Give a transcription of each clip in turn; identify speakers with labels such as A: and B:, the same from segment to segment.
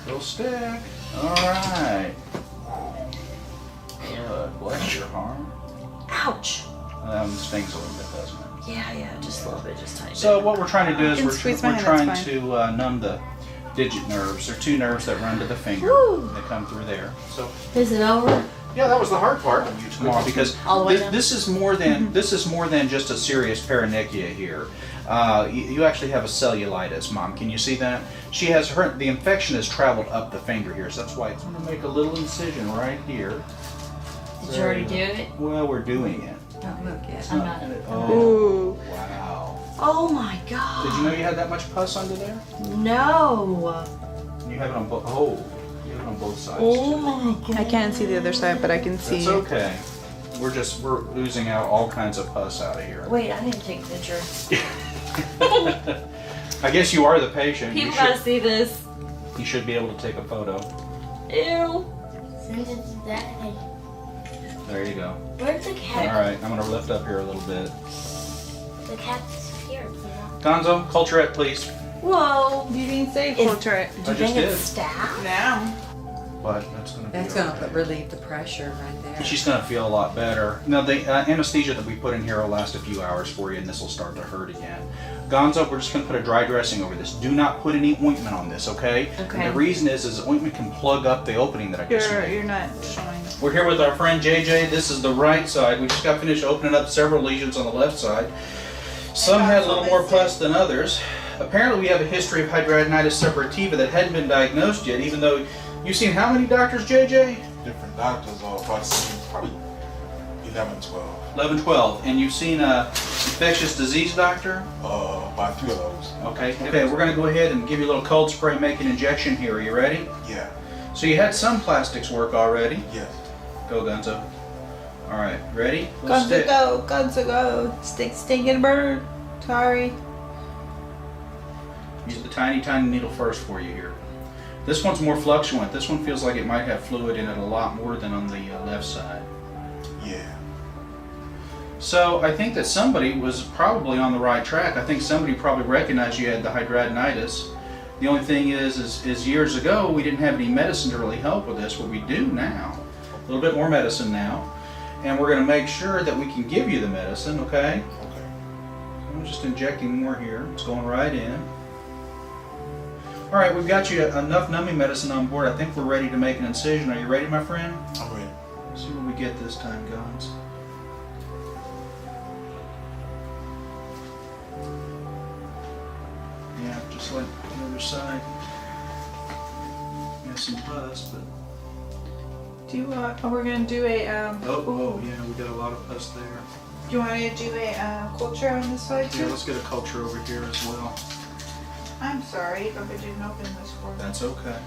A: Little stick. Alright. Good. Bless your heart.
B: Ouch.
A: Stings a little bit, doesn't it?
B: Yeah, just a little bit, just tiny bit.
A: So what we're trying to do is we're trying
C: hand,
A: to numb the digit nerves. There are two nerves that run to the finger. They come through there. So
B: is it over?
A: yeah, that was the hard part of you tomorrow because this is more than just a serious paronychia here. You actually have a cellulitis, Mom. Can you see that? She has the infection has traveled up the finger here, so that's why it's going to make a little incision right here.
B: Did you already do it?
A: Well, we're doing it.
B: Don't look yet. I'm not.
A: Oh, wow.
B: Oh my God.
A: Did you know you had that much pus under there?
B: No.
A: You have it on both. Oh, you have it on both sides.
B: Oh my God.
C: I can't see the other side, but I can see.
A: It's okay. We're oozing out all kinds of pus out of here.
B: Wait, I didn't take a picture.
A: I guess you are the patient.
B: People gotta see this.
A: You should be able to take a photo.
B: Ew.
D: Send it to Daddy.
A: There you go.
D: Where's the cat?
A: All right, I'm gonna lift up here a little bit.
D: The cat disappeared.
A: Gonzo, culturette, please.
B: Whoa.
C: You didn't say
B: Is-
C: portrait.
B: Do
A: I
B: you
A: just
B: think
A: did.
B: it's staph?
C: Now.
A: But that's gonna be.
E: That's
A: okay.
E: gonna relieve the pressure right there.
A: She's gonna feel a lot better. Now the anesthesia that we put in here will last a few hours for you, and this will start to hurt again. Gonzo, we're just gonna put a dry dressing over this. Do not put any ointment on this, okay?
B: Okay.
A: And the reason is ointment can plug up the opening that I just made.
C: You're not showing.
A: We're here with our friend JJ. This is the right side. We just got finished opening up several lesions on the left side. Some had a little more pus than others. Apparently we have a history of hidradenitis suppurativa that hadn't been diagnosed yet, even though you've seen how many doctors, JJ?
F: Different doctors, probably 11, 12.
A: 11, 12. And you've seen a infectious disease doctor?
F: About 3 of those.
A: Okay, we're going to go ahead and give you a little cold spray, make an injection here. Are you ready?
F: Yeah.
A: So you had some plastics work already.
F: Yes.
A: Go, Gonzo. All right, ready? Let's
C: Gonzo
A: stick.
C: go, Gonzo go. Stick, stinking bird. Sorry.
A: Use the tiny, tiny needle first for you here. This one's more fluctuant. This one feels like it might have fluid in it a lot more than on the left side.
F: Yeah.
A: So I think that somebody was probably on the right track. I think somebody probably recognized you had the hidradenitis. The only thing is years ago we didn't have any medicine to really help with this. What we do now, a little bit more medicine now, and we're going to make sure that we can give you the medicine, okay?
F: Okay.
A: I'm just injecting more here. It's going right in. All right, we've got you enough numbing medicine on board. I think we're ready to make an incision. Are you ready, my friend?
F: I'm ready.
A: Let's see what we get this time, guys. Yeah, just like the other side. Got some pus, but
C: Do you we're gonna do a
A: oh yeah, we got a lot of pus there.
C: Do you want to do a culture on this side
A: Yeah,
C: too?
A: let's get a culture over here as well.
C: I'm sorry, but I didn't open this for you.
A: That's okay.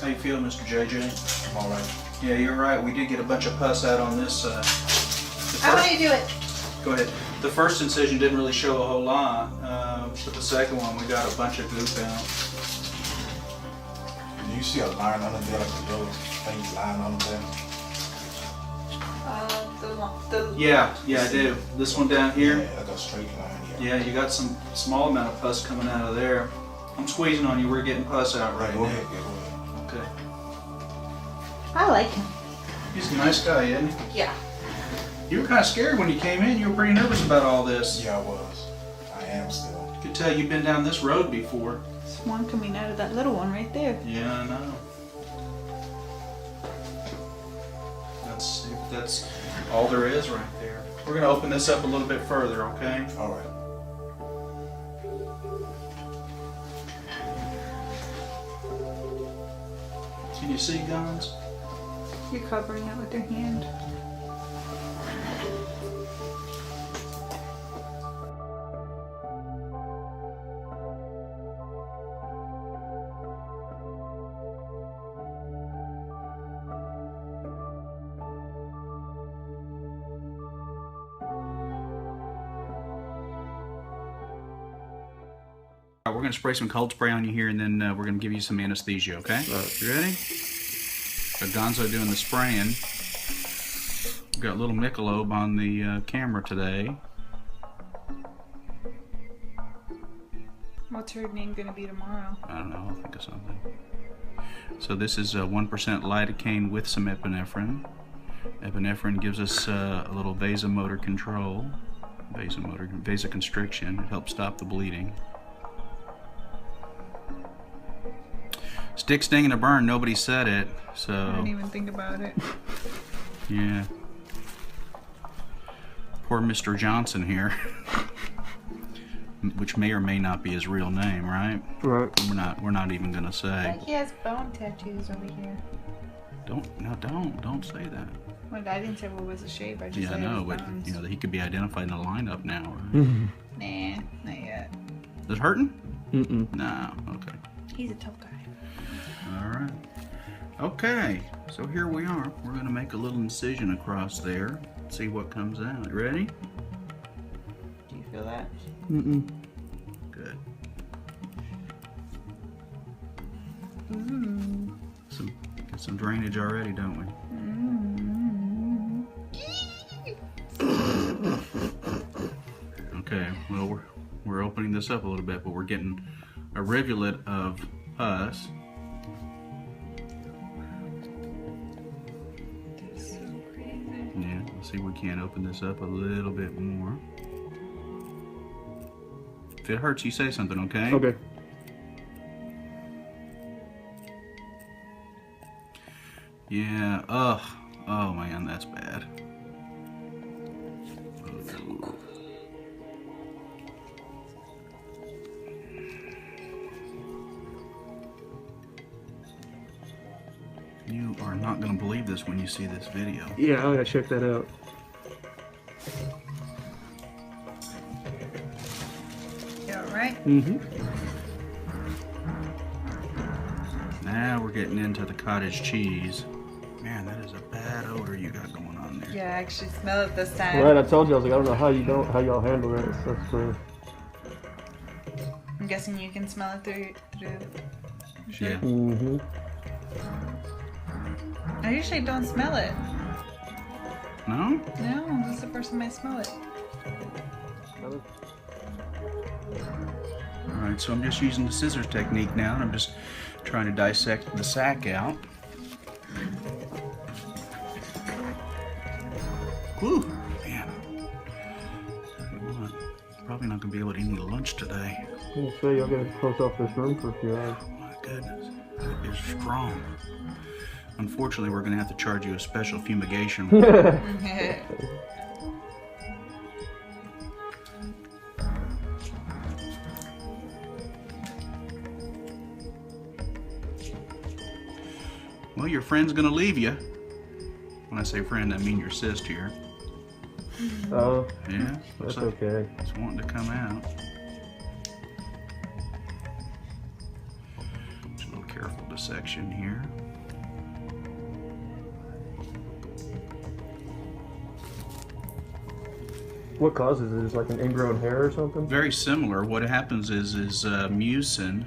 A: How you feel, Mr. JJ?
F: I'm all right.
A: Yeah, you're right. We did get a bunch of pus out on this.
C: How do you do it?
A: Go ahead. The first incision didn't really show a whole lot, but the second one we got a bunch of goop out.
F: Do you see a line under there, like a little faint line under there?
A: Yeah, I do. This one down here.
F: Yeah, like a straight line.
A: Yeah, you got some small amount of pus coming out of there. I'm squeezing on you. We're getting pus out right
F: Go
A: now.
F: ahead, go ahead.
A: Okay.
C: I like him.
A: He's a nice guy, isn't he?
C: Yeah.
A: You were kind of scared when you came in. You were pretty nervous about all this.
F: Yeah, I was. I am still.
A: I could tell you've been down this road before.
C: There's one coming out of that little one right there.
A: Yeah, I know. That's all there is right there. We're going to open this up a little bit further, okay?
F: All right.
A: Can you see, guns?
C: You're covering it with your hand.
A: We're going to spray some cold spray on you here, and then we're going to give you some anesthesia, okay? You ready? Got Gonzo doing the spraying. We've got little Michelob on the camera today.
C: What's her name gonna be tomorrow?
A: I don't know, I'll think of something. So this is 1% lidocaine with some epinephrine. Epinephrine gives us a little vasomotor control, vasoconstriction. It helps stop the bleeding. Stick, sting, and a burn. Nobody said it, so.
C: I didn't even think about it.
A: Yeah. Poor Mr. Johnson here, which may or may not be his real name, right?
G: Right.
A: We're not even gonna say.
C: Like he has bone tattoos over here.
A: Don't say that.
C: Well, I didn't say what was the shape. I just
A: Yeah, I
C: said
A: know,
C: his
A: but
C: bones.
A: you know that he could be identified in the lineup now.
C: Nah, not yet.
A: Is it hurting?
G: Mm-mm.
A: No. Okay.
C: He's a tough guy.
A: All right. Okay. So here we are. We're gonna make a little incision across there. See what comes out. Ready?
C: Do you feel that?
G: Mm-mm.
A: Good. Get some drainage already, don't we? Okay. Well, we're opening this up a little bit, but we're getting a rivulet of pus.
C: That's so crazy.
A: Yeah, let's see if we can open this up a little bit more. If it hurts, you say something, okay?
G: Okay.
A: Yeah, ugh. Oh man, that's bad. You are not going to believe this when you see this video.
G: Yeah, I gotta check that out.
C: You alright?
G: Mm-hmm.
A: Now we're getting into the cottage cheese. Man, that is a bad odor you got going on there.
C: Yeah, I actually smell it this time.
G: Right, I told you, I was like, I don't know how y'all handle that. That's for.
C: I'm guessing you can smell it through.
A: Yeah.
G: Mm-hmm.
C: I usually don't smell it.
A: No?
C: No, this is the first time I smell it.
A: Alright, so I'm just using the scissors technique now, and I'm just trying to dissect the sac out. Whew, man. Tell you what, probably not going to be able to eat any lunch today.
G: I'm gonna say y'all gotta close off this room for a few hours.
A: Oh my goodness, that is strong. Unfortunately, we're going to have to charge you a special fumigation. Well, your friend's gonna leave you. When I say friend, I mean your sister here.
G: Oh,
A: Yeah,
G: that's
A: looks like
G: okay.
A: it's wanting to come out. Just a little careful dissection here.
G: What causes it? Is it like an ingrown hair or something?
A: Very similar. What happens is mucin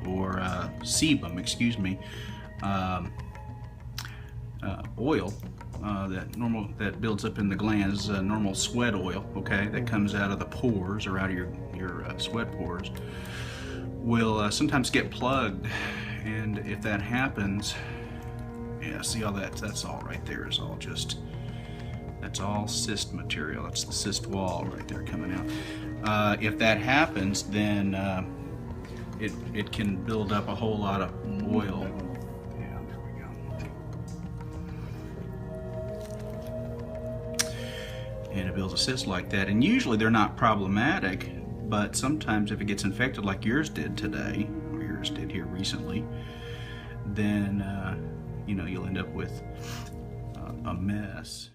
A: or sebum, excuse me, oil that builds up in the glands, normal sweat oil, okay, that comes out of the pores or out of your sweat pores, will sometimes get plugged, and if that happens, yeah, see all that's all right there is all just. That's all cyst material. That's the cyst wall right there coming out. If that happens, then it can build up a whole lot of oil. Yeah, there we go. And it builds a cyst like that. And usually they're not problematic, but sometimes if it gets infected like yours did today, or yours did here recently, then you know, you'll end up with a mess.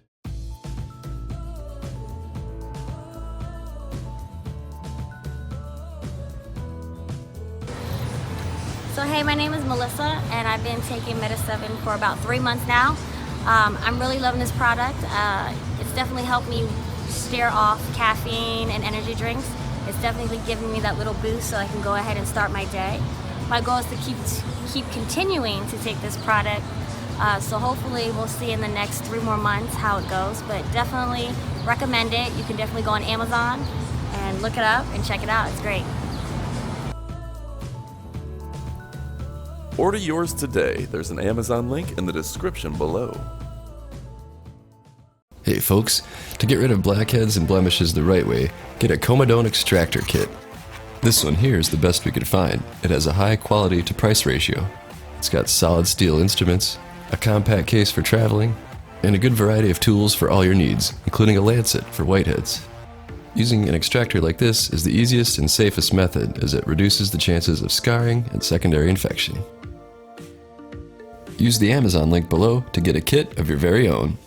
D: So hey, my name is Melissa, and I've been taking Meta7 for about 3 months now. I'm really loving this product. It's definitely helped me stare off caffeine and energy drinks. It's definitely giving me that little boost so I can go ahead and start my day. My goal is to keep continuing to take this product. So hopefully we'll see in the next 3 more months how it goes, but definitely recommend it. You can definitely go on Amazon and look it up and check it out. It's great.
H: Order yours today. There's an Amazon link in the description below.
I: Hey folks, to get rid of blackheads and blemishes the right way, get a Comedone extractor kit. This one here is the best we could find. It has a high quality to price ratio. It's got solid steel instruments, a compact case for traveling, and a good variety of tools for all your needs, including a lancet for whiteheads. Using an extractor like this is the easiest and safest method, as it reduces the chances of scarring and secondary infection. Use the Amazon link below to get a kit of your very own.